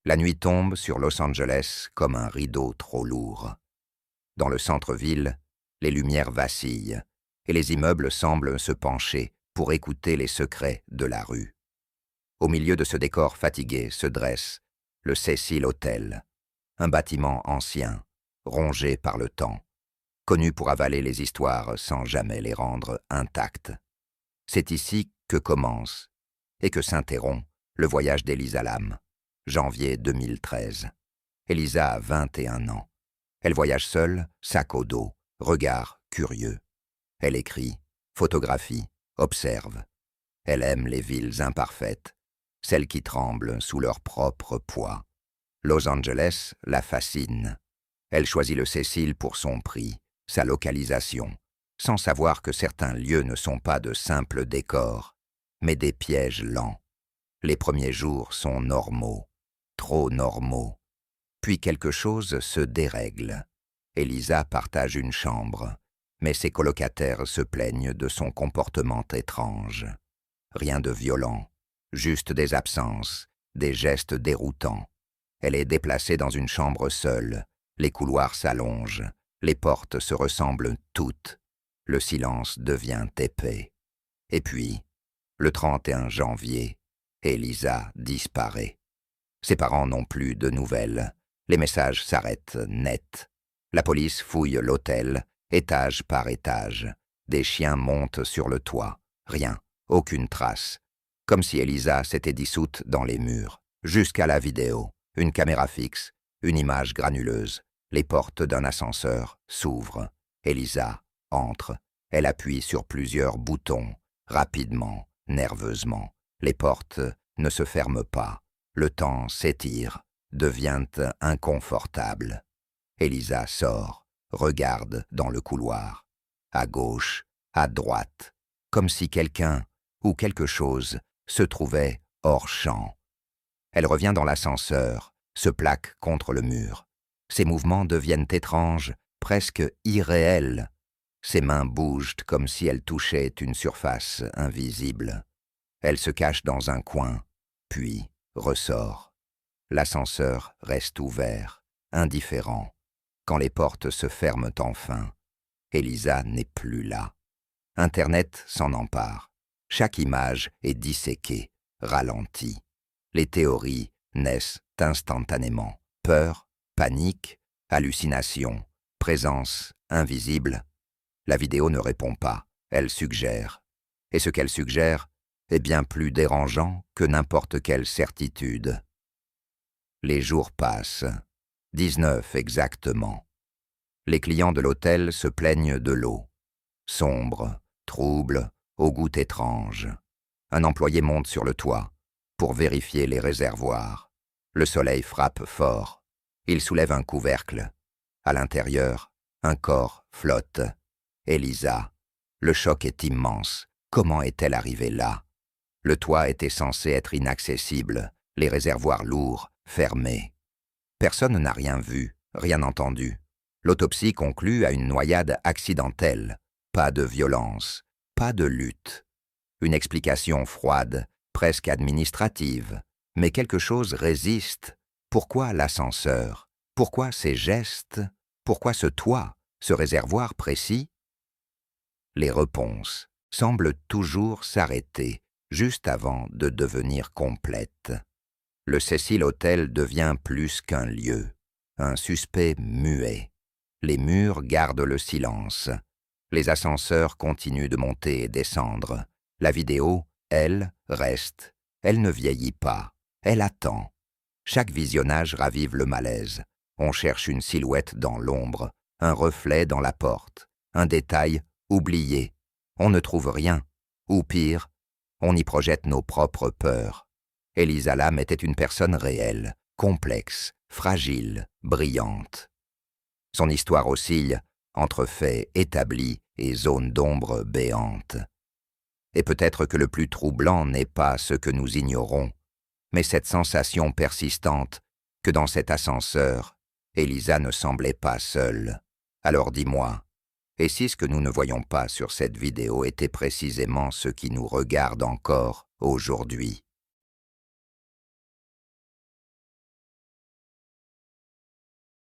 La nuit tombe sur Los Angeles comme un rideau trop lourd. Dans le centre-ville, les lumières vacillent et les immeubles semblent se pencher pour écouter les secrets de la rue. Au milieu de ce décor fatigué se dresse le Cecil Hotel, un bâtiment ancien, rongé par le temps, connu pour avaler les histoires sans jamais les rendre intactes. C'est ici que commence et que s'interrompt le voyage d'Elisa Lam, janvier 2013. Elisa a 21 ans. Elle voyage seule, sac au dos, regard curieux. Elle écrit, photographie, observe. Elle aime les villes imparfaites, celles qui tremblent sous leur propre poids. Los Angeles la fascine. Elle choisit le Cecil pour son prix, sa localisation, sans savoir que certains lieux ne sont pas de simples décors, mais des pièges lents. Les premiers jours sont normaux, trop normaux. Puis quelque chose se dérègle. Elisa partage une chambre, mais ses colocataires se plaignent de son comportement étrange. Rien de violent, juste des absences, des gestes déroutants. Elle est déplacée dans une chambre seule, les couloirs s'allongent, les portes se ressemblent toutes. Le silence devient épais. Et puis, le 31 janvier, Elisa disparaît. Ses parents n'ont plus de nouvelles. Les messages s'arrêtent net. La police fouille l'hôtel, étage par étage. Des chiens montent sur le toit. Rien, aucune trace. Comme si Elisa s'était dissoute dans les murs. Jusqu'à la vidéo, une caméra fixe, une image granuleuse. Les portes d'un ascenseur s'ouvrent. Elisa entre. Elle appuie sur plusieurs boutons, rapidement, nerveusement. Les portes ne se ferment pas. Le temps s'étire, devient inconfortable. Elisa sort, regarde dans le couloir, à gauche, à droite, comme si quelqu'un ou quelque chose se trouvait hors champ. Elle revient dans l'ascenseur, se plaque contre le mur. Ses mouvements deviennent étranges, presque irréels. Ses mains bougent comme si elles touchaient une surface invisible. Elle se cache dans un coin, puis ressort. L'ascenseur reste ouvert, indifférent. Quand les portes se ferment enfin, Elisa n'est plus là. Internet s'en empare. Chaque image est disséquée, ralentie. Les théories naissent instantanément. Peur, panique, hallucination, présence invisible. La vidéo ne répond pas, elle suggère. Et ce qu'elle suggère est bien plus dérangeant que n'importe quelle certitude. Les jours passent, 19 exactement. Les clients de l'hôtel se plaignent de l'eau. Sombre, trouble, au goût étrange. Un employé monte sur le toit pour vérifier les réservoirs. Le soleil frappe fort. Il soulève un couvercle. À l'intérieur, un corps flotte. Elisa. Le choc est immense. Comment est-elle arrivée là? Le toit était censé être inaccessible, les réservoirs lourds, fermés. Personne n'a rien vu, rien entendu. L'autopsie conclut à une noyade accidentelle. Pas de violence, pas de lutte. Une explication froide, presque administrative. Mais quelque chose résiste. Pourquoi l'ascenseur? Pourquoi ces gestes? Pourquoi ce toit, ce réservoir précis? Les réponses semblent toujours s'arrêter, juste avant de devenir complètes. Le Cecil Hotel devient plus qu'un lieu, un suspect muet. Les murs gardent le silence. Les ascenseurs continuent de monter et descendre. La vidéo, elle, reste. Elle ne vieillit pas. Elle attend. Chaque visionnage ravive le malaise. On cherche une silhouette dans l'ombre, un reflet dans la porte, un détail oublié. On ne trouve rien. Ou pire, on y projette nos propres peurs. Elisa Lam était une personne réelle, complexe, fragile, brillante. Son histoire oscille entre faits établis et zones d'ombre béantes. Et peut-être que le plus troublant n'est pas ce que nous ignorons, mais cette sensation persistante que dans cet ascenseur, Elisa ne semblait pas seule. Alors dis-moi, et si ce que nous ne voyons pas sur cette vidéo était précisément ce qui nous regarde encore aujourd'hui?